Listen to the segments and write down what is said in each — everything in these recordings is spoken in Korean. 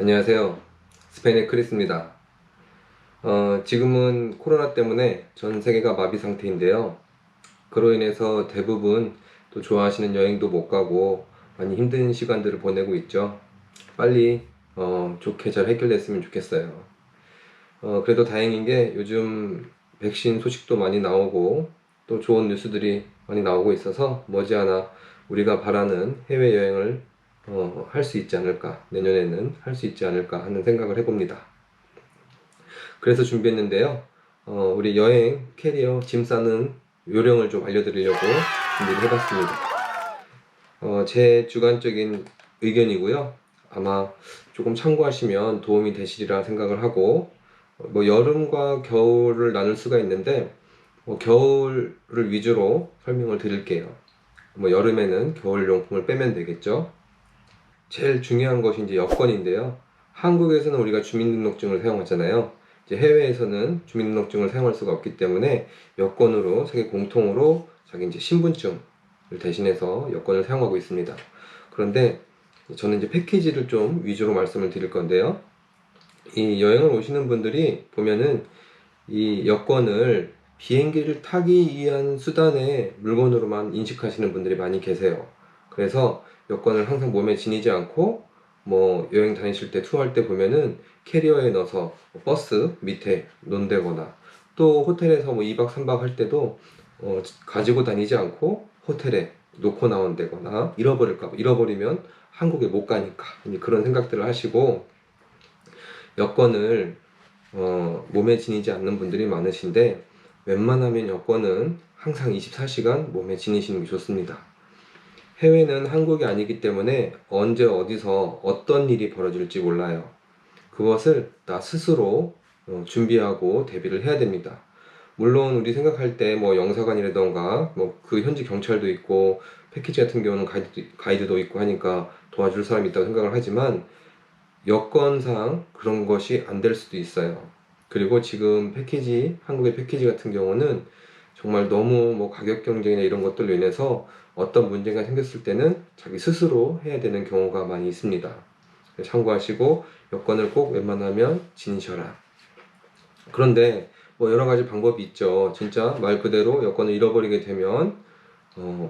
안녕하세요. 스페인의 크리스입니다. 지금은 코로나 때문에 전 세계가 마비 상태인데요. 그로 인해서 대부분 또 좋아하시는 여행도 못 가고 많이 힘든 시간들을 보내고 있죠. 빨리 좋게 잘 해결됐으면 좋겠어요. 그래도 다행인 게 요즘 백신 소식도 많이 나오고 또 좋은 뉴스들이 많이 나오고 있어서 머지않아 우리가 바라는 해외여행을 할 수 있지 않을까, 내년에는 할 수 있지 않을까 하는 생각을 해봅니다. 그래서 준비했는데요. 우리 여행 캐리어 짐 싸는 요령을 좀 알려드리려고 준비를 해봤습니다. 제 주관적인 의견이고요. 아마 조금 참고하시면 도움이 되시리라 생각을 하고, 뭐 여름과 겨울을 나눌 수가 있는데, 겨울을 위주로 설명을 드릴게요. 뭐 여름에는 겨울용품을 빼면 되겠죠. 제일 중요한 것이 이제 여권인데요. 한국에서는 우리가 주민등록증을 사용하잖아요. 이제 해외에서는 주민등록증을 사용할 수가 없기 때문에 여권으로 세계 공통으로 자기 이제 신분증을 대신해서 여권을 사용하고 있습니다. 그런데 저는 이제 패키지를 좀 위주로 말씀을 드릴 건데요. 이 여행을 오시는 분들이 보면은 이 여권을 비행기를 타기 위한 수단의 물건으로만 인식하시는 분들이 많이 계세요. 그래서 여권을 항상 몸에 지니지 않고 뭐 여행 다니실 때 투어할 때 보면은 캐리어에 넣어서 버스 밑에 놓는다거나 또 호텔에서 뭐 2박 3박 할 때도 가지고 다니지 않고 호텔에 놓고 나온다거나 잃어버리면 한국에 못 가니까 그런 생각들을 하시고 여권을 몸에 지니지 않는 분들이 많으신데 웬만하면 여권은 항상 24시간 몸에 지니시는 게 좋습니다. 해외는 한국이 아니기 때문에 언제 어디서 어떤 일이 벌어질지 몰라요. 그것을 나 스스로 준비하고 대비를 해야 됩니다. 물론 우리 생각할 때 뭐 영사관이라던가 뭐 그 현지 경찰도 있고 패키지 같은 경우는 가이드도 있고 하니까 도와줄 사람이 있다고 생각을 하지만 여건상 그런 것이 안 될 수도 있어요. 그리고 지금 한국의 패키지 같은 경우는 정말 너무 뭐 가격 경쟁이나 이런 것들로 인해서 어떤 문제가 생겼을 때는 자기 스스로 해야 되는 경우가 많이 있습니다. 참고하시고 여권을 꼭 웬만하면 지니셔라. 그런데 뭐 여러 가지 방법이 있죠. 진짜 말 그대로 여권을 잃어버리게 되면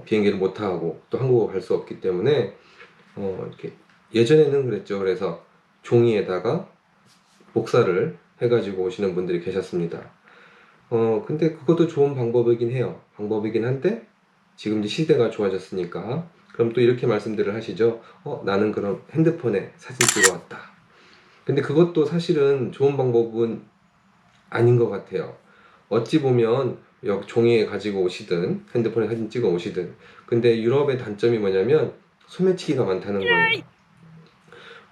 비행기를 못 타고 또 한국을 갈 수 없기 때문에 이렇게 예전에는 그랬죠. 그래서 종이에다가 복사를 해가지고 오시는 분들이 계셨습니다. 근데 그것도 좋은 방법이긴 해요. 방법이긴 한데, 지금 이제 시대가 좋아졌으니까, 그럼 또 이렇게 말씀들을 하시죠. 나는 그럼 핸드폰에 사진 찍어 왔다. 근데 그것도 사실은 좋은 방법은 아닌 것 같아요. 어찌 보면, 종이에 가지고 오시든, 핸드폰에 사진 찍어 오시든, 근데 유럽의 단점이 뭐냐면, 소매치기가 많다는 거예요.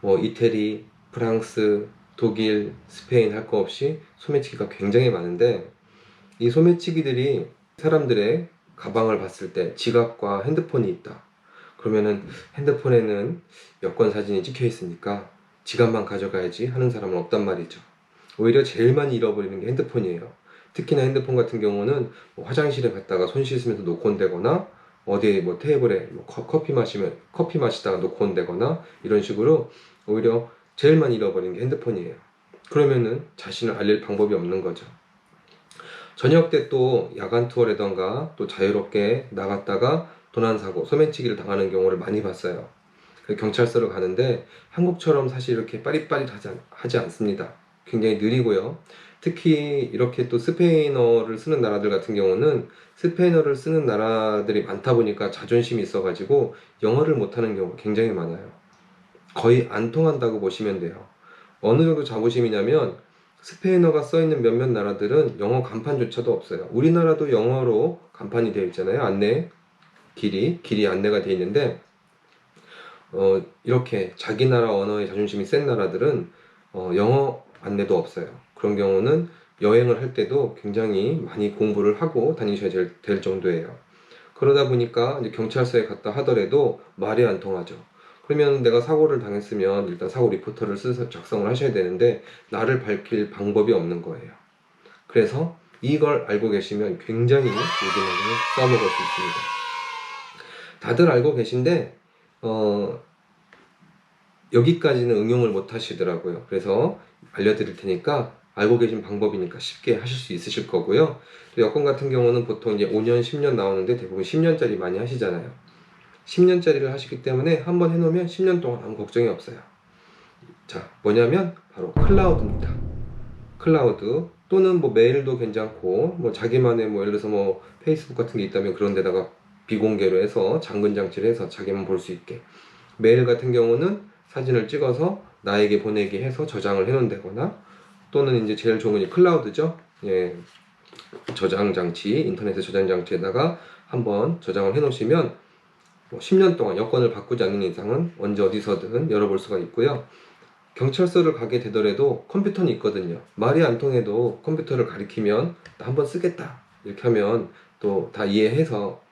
뭐 이태리, 프랑스, 독일, 스페인 할 거 없이 소매치기가 굉장히 많은데 이 소매치기들이 사람들의 가방을 봤을 때 지갑과 핸드폰이 있다. 그러면은 핸드폰에는 여권 사진이 찍혀 있으니까 지갑만 가져가야지 하는 사람은 없단 말이죠. 오히려 제일 많이 잃어버리는 게 핸드폰이에요. 특히나 핸드폰 같은 경우는 뭐 화장실에 갔다가 손 씻으면서 놓고 온다거나 어디 뭐 테이블에 뭐 커피 마시다가 놓고 온다거나 이런 식으로 오히려 제일 많이 잃어버리는 게 핸드폰이에요. 그러면은 자신을 알릴 방법이 없는 거죠. 저녁 때 또 야간 투어라던가 또 자유롭게 나갔다가 도난 사고, 소매치기를 당하는 경우를 많이 봤어요. 경찰서를 가는데 한국처럼 사실 이렇게 하지 않습니다. 굉장히 느리고요. 특히 이렇게 또 스페인어를 쓰는 나라들 같은 경우는 스페인어를 쓰는 나라들이 많다 보니까 자존심이 있어가지고 영어를 못하는 경우가 굉장히 많아요. 거의 안 통한다고 보시면 돼요. 어느 정도 자부심이냐면 스페인어가 써있는 몇몇 나라들은 영어 간판조차도 없어요. 우리나라도 영어로 간판이 되어 있잖아요. 길이 안내가 되어 있는데 이렇게 자기 나라 언어의 자존심이 센 나라들은 영어 안내도 없어요. 그런 경우는 여행을 할 때도 굉장히 많이 공부를 하고 다니셔야 될 정도예요. 그러다 보니까 이제 경찰서에 갔다 하더라도 말이 안 통하죠. 그러면 내가 사고를 당했으면 일단 사고 리포터를 작성을 하셔야 되는데 나를 밝힐 방법이 없는 거예요. 그래서 이걸 알고 계시면 굉장히 요긴하게 써먹을 수 있습니다. 다들 알고 계신데 여기까지는 응용을 못 하시더라고요. 그래서 알려드릴 테니까 알고 계신 방법이니까 쉽게 하실 수 있으실 거고요. 또 여권 같은 경우는 보통 이제 5년, 10년 나오는데 대부분 10년짜리 많이 하시잖아요. 10년짜리를 하시기 때문에 한번 해놓으면 10년 동안 아무 걱정이 없어요. 자, 뭐냐면 바로 클라우드입니다. 클라우드 또는 뭐 메일도 괜찮고, 뭐 자기만의 뭐 예를 들어서 뭐 페이스북 같은 게 있다면 그런 데다가 비공개로 해서 잠금 장치를 해서 자기만 볼 수 있게, 메일 같은 경우는 사진을 찍어서 나에게 보내게 해서 저장을 해 놓는다거나, 또는 이제 제일 좋은 게 클라우드죠. 예, 저장 장치, 인터넷 저장 장치에다가 한번 저장을 해 놓으시면 뭐 10년 동안 여권을 바꾸지 않는 이상은 언제 어디서든 열어볼 수가 있고요. 경찰서를 가게 되더라도 컴퓨터는 있거든요. 말이 안 통해도 컴퓨터를 가리키면 나 한번 쓰겠다 이렇게 하면 또 다 이해해서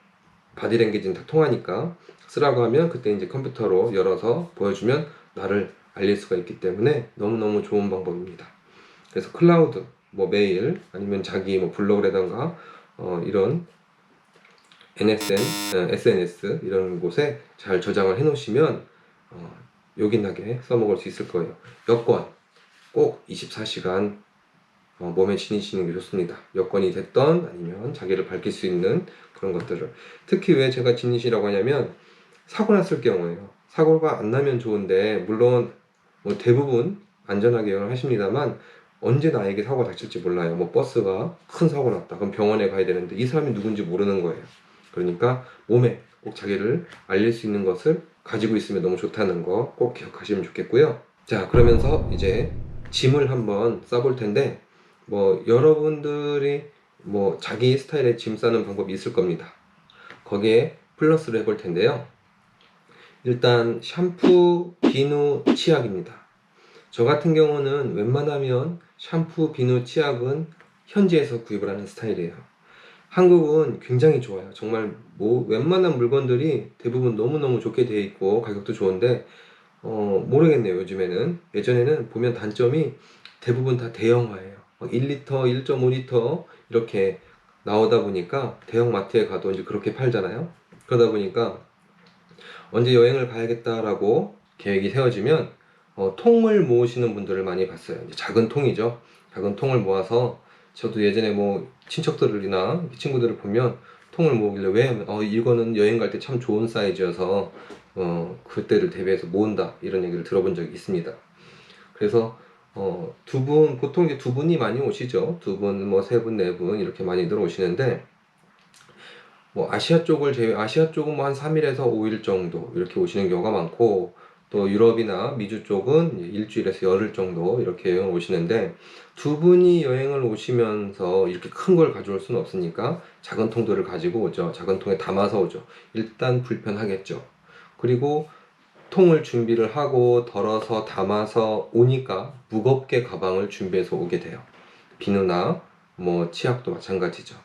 바디랭귀지는 다 통하니까 쓰라고 하면 그때 이제 컴퓨터로 열어서 보여주면 나를 알릴 수가 있기 때문에 너무너무 좋은 방법입니다. 그래서 클라우드, 뭐 메일 아니면 자기 뭐 블로그라던가 이런 SNS 이런 곳에 잘 저장을 해 놓으시면 요긴하게 써먹을 수 있을 거예요. 여권 꼭 24시간 몸에 지니시는 게 좋습니다. 여권이 됐던 아니면 자기를 밝힐 수 있는 그런 것들을. 특히 왜 제가 지니시라고 하냐면 사고 났을 경우에요. 사고가 안 나면 좋은데 물론 뭐 대부분 안전하게 여행을 하십니다만 언제 나에게 사고가 닥칠지 몰라요. 뭐 버스가 큰 사고 났다. 그럼 병원에 가야 되는데 이 사람이 누군지 모르는 거예요. 그러니까 몸에 꼭 자기를 알릴 수 있는 것을 가지고 있으면 너무 좋다는 거 꼭 기억하시면 좋겠고요. 자, 그러면서 이제 짐을 한번 싸볼 텐데 뭐 여러분들이 뭐 자기 스타일의 짐 싸는 방법이 있을 겁니다. 거기에 플러스를 해볼 텐데요. 일단 샴푸, 비누, 치약입니다. 저 같은 경우는 웬만하면 샴푸, 비누, 치약은 현지에서 구입을 하는 스타일이에요. 한국은 굉장히 좋아요. 정말 뭐 웬만한 물건들이 대부분 너무너무 좋게 되어 있고 가격도 좋은데 모르겠네요. 요즘에는. 예전에는 보면 단점이 대부분 다 대형화예요. 1리터, 1.5리터 이렇게 나오다 보니까 대형 마트에 가도 이제 그렇게 팔잖아요. 그러다 보니까 언제 여행을 가야겠다라고 계획이 세워지면 통을 모으시는 분들을 많이 봤어요. 이제 작은 통이죠. 작은 통을 모아서 저도 예전에 뭐 친척들이나 친구들을 보면 통을 모으길래 왜 하면 이거는 여행 갈 때 참 좋은 사이즈여서 그때를 대비해서 모은다 이런 얘기를 들어본 적이 있습니다. 그래서 두 분, 보통 이제 두 분이 많이 오시죠. 두 분, 뭐 세 분, 네 분 이렇게 많이들 오시는데 뭐 아시아 쪽은 뭐 한 3일에서 5일 정도 이렇게 오시는 경우가 많고, 또 유럽이나 미주 쪽은 일주일에서 열흘 정도 이렇게 여행을 오시는데, 두 분이 여행을 오시면서 이렇게 큰 걸 가져올 수는 없으니까 작은 통들을 가지고 오죠. 작은 통에 담아서 오죠. 일단 불편하겠죠. 그리고 통을 준비를 하고 덜어서 담아서 오니까 무겁게 가방을 준비해서 오게 돼요. 비누나 뭐 치약도 마찬가지죠.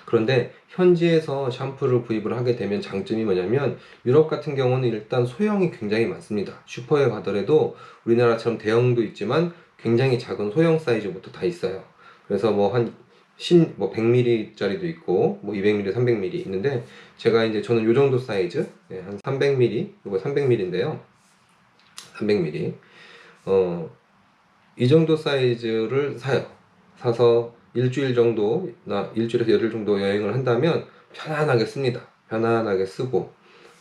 그런데 현지에서 샴푸를 구입을 하게 되면 장점이 뭐냐면 유럽 같은 경우는 일단 소형이 굉장히 많습니다. 슈퍼에 가더라도 우리나라처럼 대형도 있지만 굉장히 작은 소형 사이즈부터 다 있어요. 그래서 뭐 한 100ml짜리도 있고 뭐 200ml, 300ml 있는데 제가 이제 저는 요 정도 사이즈 한 300ml, 이거 300ml인데요. 300ml 이 정도 사이즈를 사요. 사서 일주일 정도나 일주일에서 열흘 정도 여행을 한다면 편안하게 씁니다. 편안하게 쓰고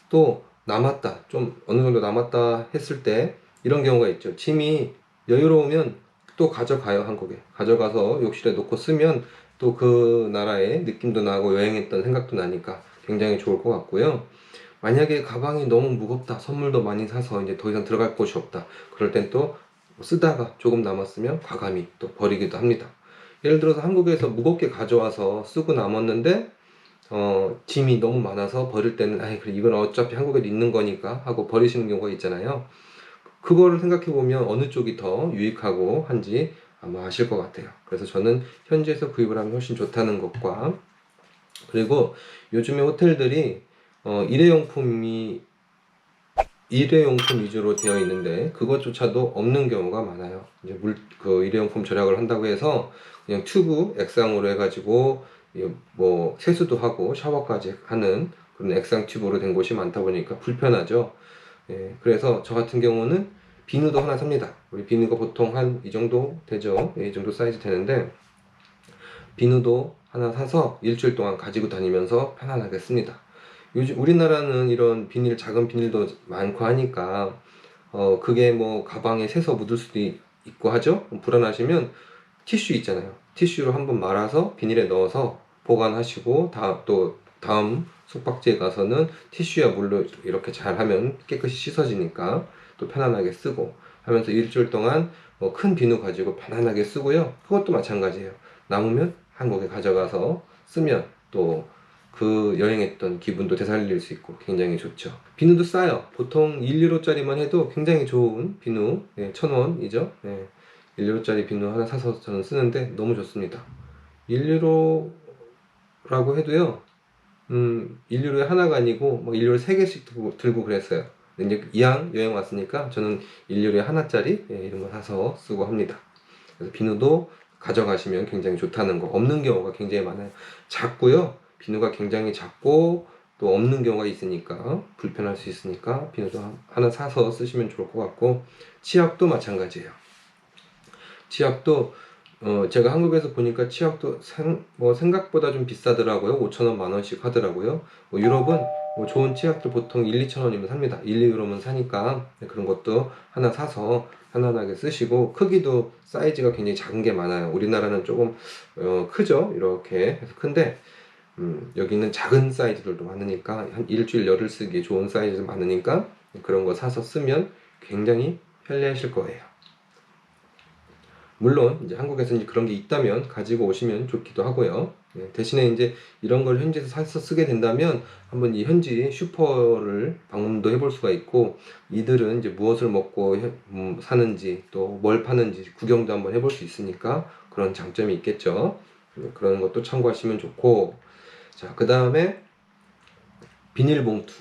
또 남았다, 좀 어느 정도 남았다 했을 때 이런 경우가 있죠. 짐이 여유로우면 또 가져가요. 한국에 가져가서 욕실에 놓고 쓰면 또 그 나라의 느낌도 나고 여행했던 생각도 나니까 굉장히 좋을 것 같고요. 만약에 가방이 너무 무겁다, 선물도 많이 사서 이제 더 이상 들어갈 곳이 없다, 그럴 땐 또 쓰다가 조금 남았으면 과감히 또 버리기도 합니다. 예를 들어서 한국에서 무겁게 가져와서 쓰고 남았는데 짐이 너무 많아서 버릴 때는 아이 그래 이건 어차피 한국에도 있는 거니까 하고 버리시는 경우가 있잖아요. 그거를 생각해 보면 어느 쪽이 더 유익하고 한지 아마 아실 것 같아요. 그래서 저는 현지에서 구입을 하면 훨씬 좋다는 것과, 그리고 요즘에 호텔들이 일회용품이 일회용품 위주로 되어 있는데 그것조차도 없는 경우가 많아요. 이제 그 일회용품 절약을 한다고 해서 그냥 튜브 액상으로 해가지고 뭐 세수도 하고 샤워까지 하는 그런 액상 튜브로 된 곳이 많다 보니까 불편하죠. 예, 그래서 저 같은 경우는 비누도 하나 삽니다. 우리 비누가 보통 한 이 정도 되죠. 예, 이 정도 사이즈 되는데 비누도 하나 사서 일주일 동안 가지고 다니면서 편안하게 씁니다. 요즘 우리나라는 이런 비닐, 작은 비닐도 많고 하니까 그게 뭐 가방에 새서 묻을 수도 있고 하죠. 불안하시면 티슈 있잖아요. 티슈로 한번 말아서 비닐에 넣어서 보관하시고 또 다음 숙박지에 가서는 티슈야 물로 이렇게 잘 하면 깨끗이 씻어지니까 또 편안하게 쓰고 하면서 일주일 동안 큰 비누 가지고 편안하게 쓰고요. 그것도 마찬가지예요. 남으면 한국에 가져가서 쓰면 또 그 여행했던 기분도 되살릴 수 있고 굉장히 좋죠. 비누도 싸요. 보통 1유로짜리만 해도 굉장히 좋은 비누, 1,000원이죠. 1유로짜리 비누 하나 사서 저는 쓰는데 너무 좋습니다. 1유로라고 해도요, 1유로에 하나가 아니고 뭐 1유로에 3개씩 들고 그랬어요. 근데 이제 이왕 여행 왔으니까 저는 1유로에 하나짜리 이런 거 사서 쓰고 합니다. 그래서 비누도 가져가시면 굉장히 좋다는 거. 없는 경우가 굉장히 많아요. 작고요. 비누가 굉장히 작고 또 없는 경우가 있으니까 불편할 수 있으니까 비누도 하나 사서 쓰시면 좋을 것 같고, 치약도 마찬가지예요. 치약도 제가 한국에서 보니까 치약도 생각보다 좀 비싸더라고요. 5,000원, 만원씩 하더라고요. 유럽은 좋은 치약들 보통 1, 2,000원이면 삽니다. 1, 2유로면 사니까 그런 것도 하나 사서 편안하게 쓰시고, 크기도 사이즈가 굉장히 작은 게 많아요. 우리나라는 조금 크죠. 이렇게 해서 큰데 여기는 작은 사이즈들도 많으니까 한 일주일 열흘 쓰기 좋은 사이즈 많으니까 그런 거 사서 쓰면 굉장히 편리하실 거예요. 물론 이제 한국에서 이제 그런 게 있다면 가지고 오시면 좋기도 하고요. 대신에 이제 이런 걸 현지에서 사서 쓰게 된다면 한번 이 현지 슈퍼를 방문도 해볼 수가 있고, 이들은 이제 무엇을 먹고 사는지 또 뭘 파는지 구경도 한번 해볼 수 있으니까 그런 장점이 있겠죠. 그런 것도 참고하시면 좋고, 자, 그 다음에 비닐봉투.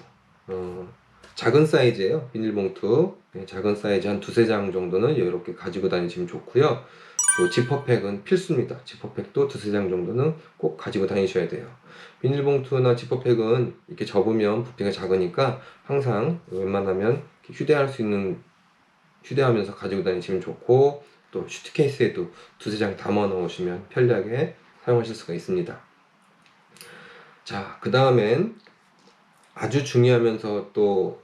작은 사이즈예요. 비닐봉투. 작은 사이즈 한 두세 장 정도는 이렇게 가지고 다니시면 좋고요. 또 지퍼백은 필수입니다. 지퍼백도 두세 장 정도는 꼭 가지고 다니셔야 돼요. 비닐봉투나 지퍼백은 이렇게 접으면 부피가 작으니까 항상 웬만하면 휴대할 수 있는, 휴대하면서 가지고 다니시면 좋고, 또 슈트케이스에도 두세 장 담아 넣으시면 편리하게 사용하실 수가 있습니다. 자, 그 다음엔 아주 중요하면서 또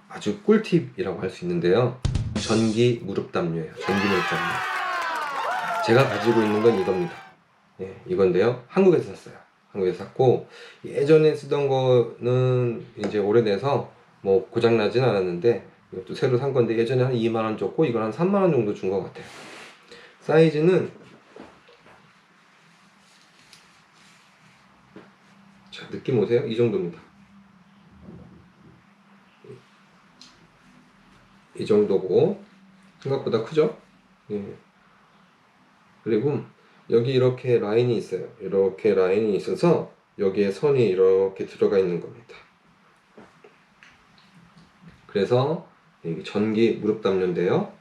아주 꿀팁이라고 할 수 있는데요. 전기 무릎 담요예요. 전기 무릎 담요. 제가 가지고 있는 건 이겁니다. 이건데요. 한국에서 샀어요. 한국에서 샀고, 예전에 쓰던 거는 이제 오래돼서 뭐 고장나진 않았는데, 이것도 새로 산 건데 예전에 한 2만원 줬고 이건 한 3만원 정도 준 것 같아요. 사이즈는, 자, 느낌 오세요? 이 정도입니다. 이 정도고 생각보다 크죠? 그리고 여기 이렇게 라인이 있어요. 이렇게 라인이 있어서 여기에 선이 이렇게 들어가 있는 겁니다. 그래서 이게 전기 무릎 담요인데요.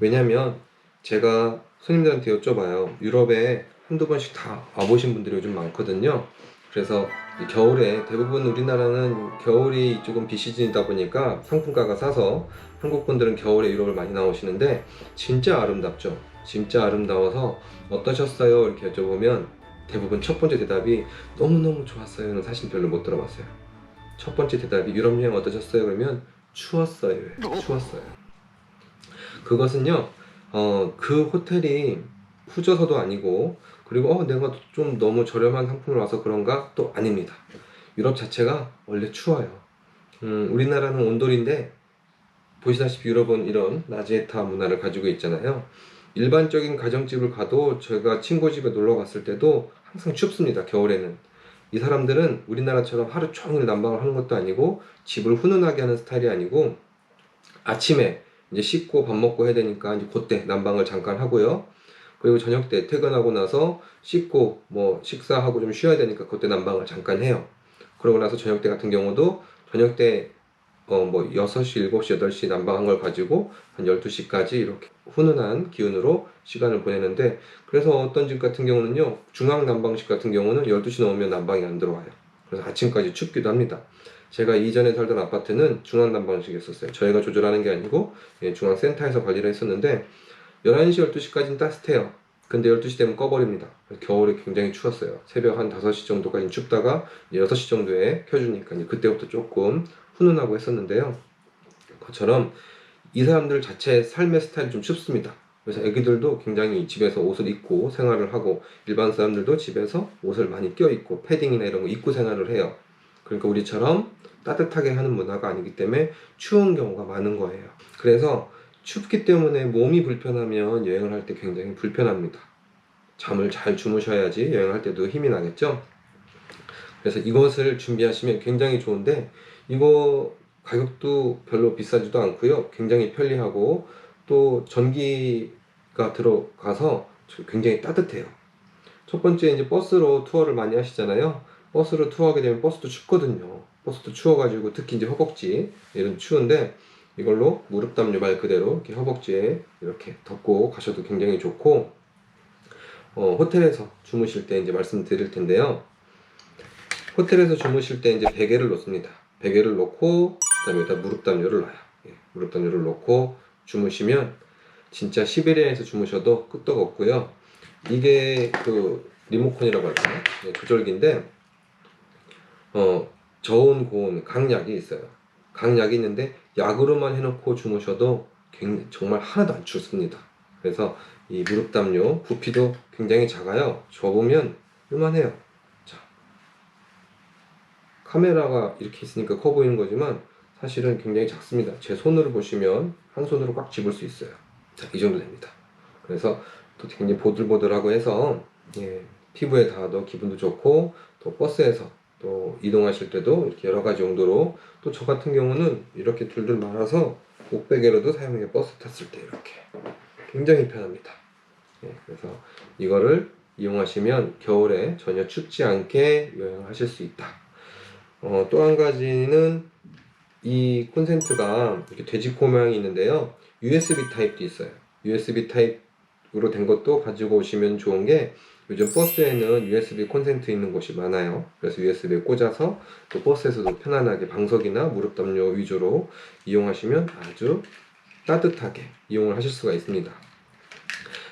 왜냐면 제가 손님들한테 여쭤봐요. 유럽에 한두 번씩 다 와보신 분들이 요즘 많거든요. 그래서 겨울에 대부분 우리나라는 겨울이 조금 비시즌이다 보니까 상품가가 싸서 한국 분들은 겨울에 유럽을 많이 나오시는데 진짜 아름답죠. 진짜 아름다워서 어떠셨어요? 이렇게 여쭤보면 대부분 첫 번째 대답이 너무너무 좋았어요는 사실 별로 못 들어봤어요. 첫 번째 대답이 유럽 여행 어떠셨어요? 그러면 추웠어요. 추웠어요. 그것은요, 그 호텔이 후져서도 아니고, 그리고 내가 좀 너무 저렴한 상품을 와서 그런가? 또 아닙니다. 유럽 자체가 원래 추워요. 우리나라는 온돌인데, 보시다시피 유럽은 이런 라지에타 문화를 가지고 있잖아요. 일반적인 가정집을 가도 제가 친구 집에 놀러 갔을 때도 항상 춥습니다. 겨울에는. 이 사람들은 우리나라처럼 하루 종일 난방을 하는 것도 아니고 집을 훈훈하게 하는 스타일이 아니고 아침에 이제 씻고 밥 먹고 해야 되니까 이제 그때 난방을 잠깐 하고요. 그리고 저녁 때 퇴근하고 나서 씻고 뭐 식사하고 좀 쉬어야 되니까 그때 난방을 잠깐 해요. 그러고 나서 저녁 때 같은 경우도 저녁 때 뭐 6시, 7시, 8시 난방한 걸 가지고 한 12시까지 이렇게 훈훈한 기운으로 시간을 보내는데, 그래서 어떤 집 같은 경우는요, 중앙 난방식 같은 경우는 12시 넘으면 난방이 안 들어와요. 그래서 아침까지 춥기도 합니다. 제가 이전에 살던 아파트는 중앙난방식이었어요. 저희가 조절하는 게 아니고 중앙센터에서 관리를 했었는데 11시, 12시까지는 따뜻해요. 근데 12시 되면 꺼버립니다. 겨울에 굉장히 추웠어요. 새벽 한 5시 정도까지 춥다가 6시 정도에 켜주니까 이제 그때부터 조금 훈훈하고 했었는데요. 그것처럼 이 사람들 자체 삶의 스타일이 좀 춥습니다. 그래서 애기들도 굉장히 집에서 옷을 입고 생활을 하고 일반 사람들도 집에서 옷을 많이 껴입고 패딩이나 이런 거 입고 생활을 해요. 그러니까 우리처럼 따뜻하게 하는 문화가 아니기 때문에 추운 경우가 많은 거예요. 그래서 춥기 때문에 몸이 불편하면 여행을 할 때 굉장히 불편합니다. 잠을 잘 주무셔야지 여행할 때도 힘이 나겠죠? 그래서 이것을 준비하시면 굉장히 좋은데 이거 가격도 별로 비싸지도 않고요. 굉장히 편리하고 또 전기가 들어가서 굉장히 따뜻해요. 첫 번째 이제 버스로 투어를 많이 하시잖아요. 버스로 투어하게 되면 버스도 춥거든요. 버스도 추워가지고 특히 이제 허벅지 이런 추운데 이걸로 무릎 담요 말 그대로 이렇게 허벅지에 이렇게 덮고 가셔도 굉장히 좋고 호텔에서 주무실 때 이제 말씀드릴 텐데요. 호텔에서 주무실 때 이제 베개를 놓습니다. 베개를 놓고 그다음에 여기다 무릎 담요를 놔요. 무릎 담요를 놓고 주무시면 진짜 시베리아에서 주무셔도 끄떡 없고요. 이게 그 리모컨이라고 할까요? 조절기인데 저온 고온 강약이 있어요. 강약이 있는데 약으로만 해놓고 주무셔도 정말 하나도 안 춥습니다. 그래서 이 무릎 담요 부피도 굉장히 작아요. 접으면 요만해요. 자, 카메라가 이렇게 있으니까 커 보이는 거지만 사실은 굉장히 작습니다. 제 손으로 보시면 한 손으로 꽉 집을 수 있어요. 자, 이 정도 됩니다. 그래서 또 굉장히 보들보들하고 해서 피부에 닿아도 기분도 좋고 또 버스에서 또 이동하실 때도 이렇게 여러 가지 용도로 또 저 같은 경우는 이렇게 둘둘 말아서 목베개로도 사용해요. 버스 탔을 때 이렇게 굉장히 편합니다. 그래서 이거를 이용하시면 겨울에 전혀 춥지 않게 여행을 하실 수 있다. 또 한 가지는 이 콘센트가 이렇게 돼지코 모양이 있는데요. USB 타입도 있어요. USB 타입으로 된 것도 가지고 오시면 좋은 게 요즘 버스에는 USB 콘센트 있는 곳이 많아요. 그래서 USB에 꽂아서 또 버스에서도 편안하게 방석이나 무릎 담요 위주로 이용하시면 아주 따뜻하게 이용을 하실 수가 있습니다.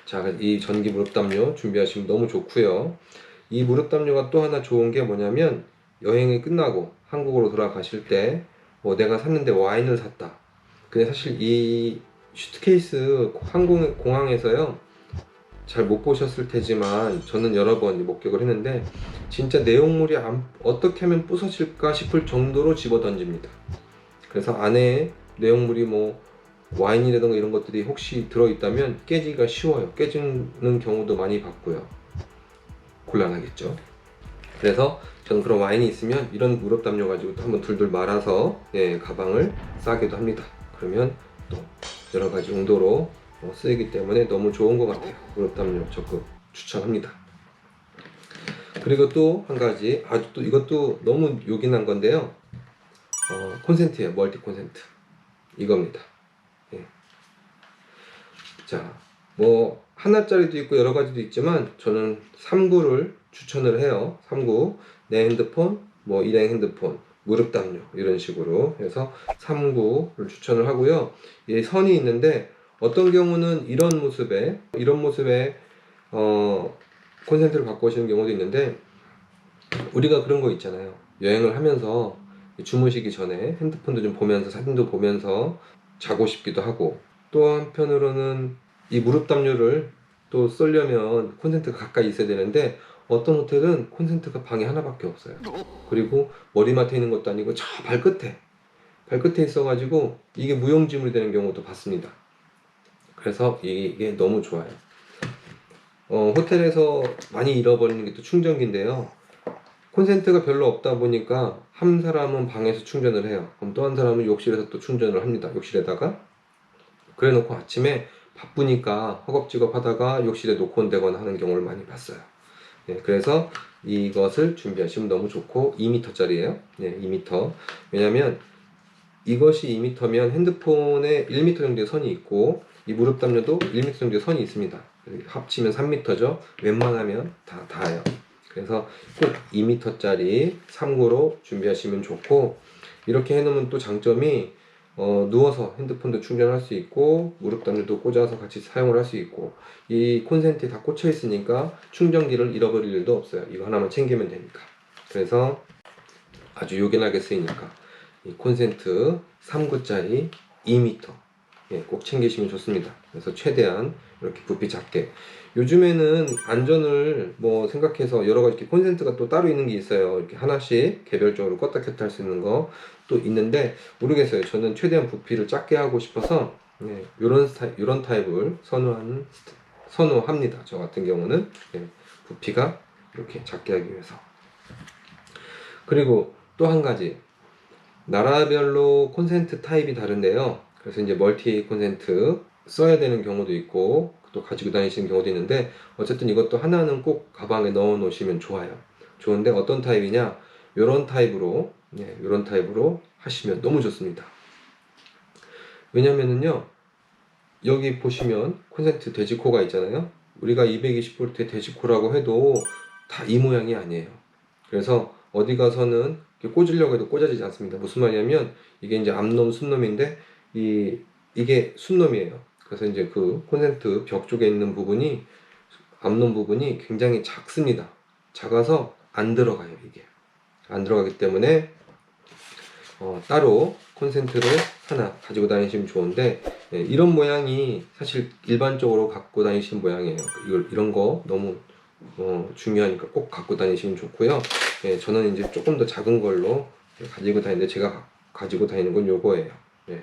자, 이 전기 무릎 담요 준비하시면 너무 좋고요. 이 무릎 담요가 또 하나 좋은 게 뭐냐면 여행이 끝나고 한국으로 돌아가실 때 내가 샀는데 와인을 샀다. 근데 사실 이 슈트케이스 공항에서요 잘 못 보셨을 테지만 저는 여러 번 목격을 했는데 진짜 내용물이 어떻게 하면 부서질까 싶을 정도로 집어 던집니다. 그래서 안에 내용물이 뭐 와인이라든가 이런 것들이 혹시 들어있다면 깨지기가 쉬워요. 깨지는 경우도 많이 봤고요. 곤란하겠죠. 그래서 저는 그런 와인이 있으면 이런 무릎 담요 가지고 또 한번 둘둘 말아서 가방을 싸기도 합니다. 그러면 또 여러 가지 용도로 쓰이기 때문에 너무 좋은 것 같아요. 무릎 담요 적극 추천합니다. 그리고 또 한 가지 또 이것도 너무 요긴한 건데요. 콘센트예요. 멀티 콘센트 이겁니다. 자, 뭐 하나짜리도 있고 여러 가지도 있지만 저는 3구를 추천을 해요. 3구 내 핸드폰, 뭐 일행 핸드폰, 무릎 담요 이런 식으로 해서 3구를 추천을 하고요. 이 선이 있는데 어떤 경우는 이런 모습에 콘센트를 갖고 오시는 경우도 있는데 우리가 그런 거 있잖아요. 여행을 하면서 주무시기 전에 핸드폰도 좀 보면서 사진도 보면서 자고 싶기도 하고 또 한편으로는 이 무릎 담요를 또 쓰려면 콘센트가 가까이 있어야 되는데 어떤 호텔은 콘센트가 방에 하나밖에 없어요. 그리고 머리맡에 있는 것도 아니고 저 발끝에 있어가지고 이게 무용지물이 되는 경우도 봤습니다. 그래서 이게 너무 좋아요. 호텔에서 많이 잃어버리는 게 또 충전기인데요. 콘센트가 별로 없다 보니까 한 사람은 방에서 충전을 해요. 그럼 또 한 사람은 욕실에서 또 충전을 합니다. 욕실에다가 그래 놓고 아침에 바쁘니까 허겁지겁 하다가 욕실에 놓고 온다거나 하는 경우를 많이 봤어요. 그래서 이것을 준비하시면 너무 좋고 2m짜리예요. 2m. 왜냐면 이것이 2m면 핸드폰에 1m 정도의 선이 있고 이 무릎 담요도 1m 정도의 선이 있습니다. 합치면 3m죠. 웬만하면 다 닿아요. 그래서 꼭 2m짜리 3구로 준비하시면 좋고 이렇게 해놓으면 또 장점이 누워서 핸드폰도 충전할 수 있고 무릎 담요도 꽂아서 같이 사용을 할 수 있고 이 콘센트에 다 꽂혀 있으니까 충전기를 잃어버릴 일도 없어요. 이거 하나만 챙기면 되니까. 그래서 아주 요긴하게 쓰이니까 이 콘센트 3구짜리 2m 꼭 챙기시면 좋습니다. 그래서 최대한 이렇게 부피 작게, 요즘에는 안전을 뭐 생각해서 여러 가지 이렇게 콘센트가 또 따로 있는 게 있어요. 이렇게 하나씩 개별적으로 껐다 켰다 할 수 있는 거 또 있는데 모르겠어요. 저는 최대한 부피를 작게 하고 싶어서 이런 타입을 선호합니다. 저 같은 경우는 부피가 이렇게 작게 하기 위해서. 그리고 또 한 가지, 나라별로 콘센트 타입이 다른데요. 그래서 이제 멀티 콘센트 써야 되는 경우도 있고 또 가지고 다니시는 경우도 있는데, 어쨌든 이것도 하나는 꼭 가방에 넣어 놓으시면 좋아요. 좋은데 어떤 타입이냐, 이런 타입으로 하시면 너무 좋습니다. 왜냐면은요, 여기 보시면 콘센트 돼지코가 있잖아요. 우리가 220V의 돼지코라고 해도 다 이 모양이 아니에요. 그래서 어디 가서는 꽂으려고 해도 꽂아지지 않습니다. 무슨 말이냐면 이게 이제 암놈, 순놈인데 이게 순놈이에요. 그래서 이제 그 콘센트 벽 쪽에 있는 부분이, 암놈 부분이 굉장히 작습니다. 작아서 안 들어가요. 이게 안 들어가기 때문에 따로 콘센트를 하나 가지고 다니시면 좋은데, 이런 모양이 사실 일반적으로 갖고 다니시는 모양이에요. 이런 거 너무 중요하니까 꼭 갖고 다니시면 좋고요. 저는 이제 조금 더 작은 걸로 가지고 다니는데, 제가 가지고 다니는 건 요거예요.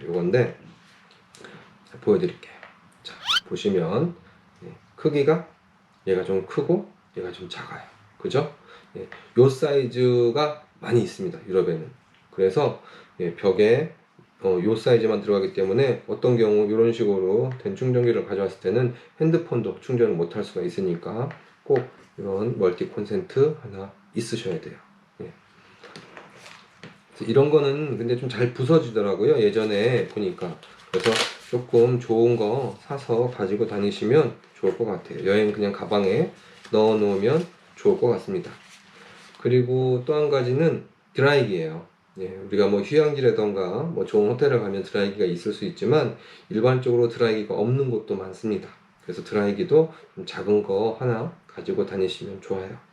요건데 보여드릴게요. 자, 보시면 크기가 얘가 좀 크고 얘가 좀 작아요. 그죠? 요 사이즈가 많이 있습니다. 유럽에는. 그래서 벽에 요 사이즈만 들어가기 때문에 어떤 경우 이런 식으로 된 충전기를 가져왔을 때는 핸드폰도 충전을 못 할 수가 있으니까 꼭 이런 멀티 콘센트 하나 있으셔야 돼요. 이런 거는 근데 좀 잘 부서지더라고요. 예전에 보니까. 그래서 조금 좋은 거 사서 가지고 다니시면 좋을 것 같아요. 여행 그냥 가방에 넣어 놓으면 좋을 것 같습니다. 그리고 또 한 가지는 드라이기예요. 우리가 뭐 휴양지라던가 뭐 좋은 호텔을 가면 드라이기가 있을 수 있지만 일반적으로 드라이기가 없는 곳도 많습니다. 그래서 드라이기도 좀 작은 거 하나 가지고 다니시면 좋아요.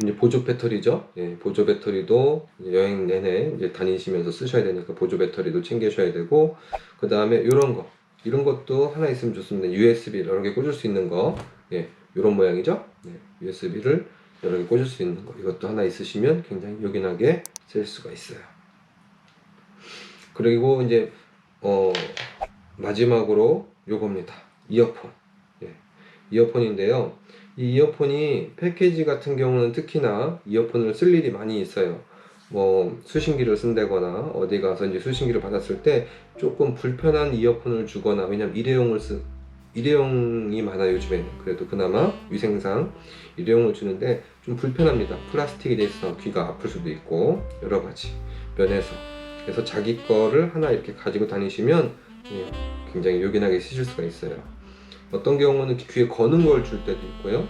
이제 보조 배터리죠. 보조 배터리도 여행 내내 이제 다니시면서 쓰셔야 되니까 보조 배터리도 챙기셔야 되고, 그 다음에 이런 것도 하나 있으면 좋습니다. USB 여러 개 꽂을 수 있는 거, 이런 모양이죠. USB를 여러 개 꽂을 수 있는 거, 이것도 하나 있으시면 굉장히 요긴하게 쓸 수가 있어요. 그리고 이제 마지막으로 요겁니다. 이어폰. 이어폰인데요. 이 이어폰이 패키지 같은 경우는 특히나 이어폰을 쓸 일이 많이 있어요. 뭐 수신기를 쓴다거나 어디 가서 이제 수신기를 받았을 때 조금 불편한 이어폰을 주거나, 왜냐면 일회용이 많아요 요즘에는. 그래도 그나마 위생상 일회용을 주는데 좀 불편합니다. 플라스틱이 돼 있어서 귀가 아플 수도 있고 여러 가지 면에서. 그래서 자기 거를 하나 이렇게 가지고 다니시면 굉장히 요긴하게 쓰실 수가 있어요. 어떤 경우는 귀에 거는 걸 줄 때도 있고요.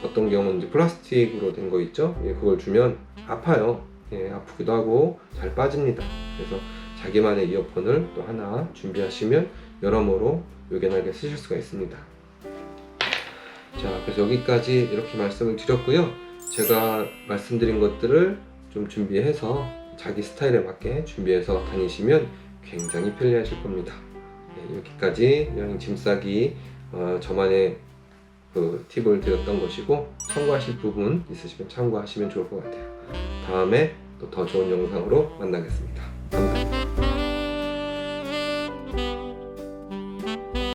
어떤 경우는 이제 플라스틱으로 된 거 있죠. 그걸 주면 아파요. 아프기도 하고 잘 빠집니다. 그래서 자기만의 이어폰을 또 하나 준비하시면 여러모로 요긴하게 쓰실 수가 있습니다. 자, 그래서 여기까지 이렇게 말씀을 드렸고요. 제가 말씀드린 것들을 좀 준비해서 자기 스타일에 맞게 준비해서 다니시면 굉장히 편리하실 겁니다. 여기까지 여행 짐 싸기 저만의 그 팁을 드렸던 것이고, 참고하실 부분 있으시면 참고하시면 좋을 것 같아요. 다음에 또 더 좋은 영상으로 만나겠습니다.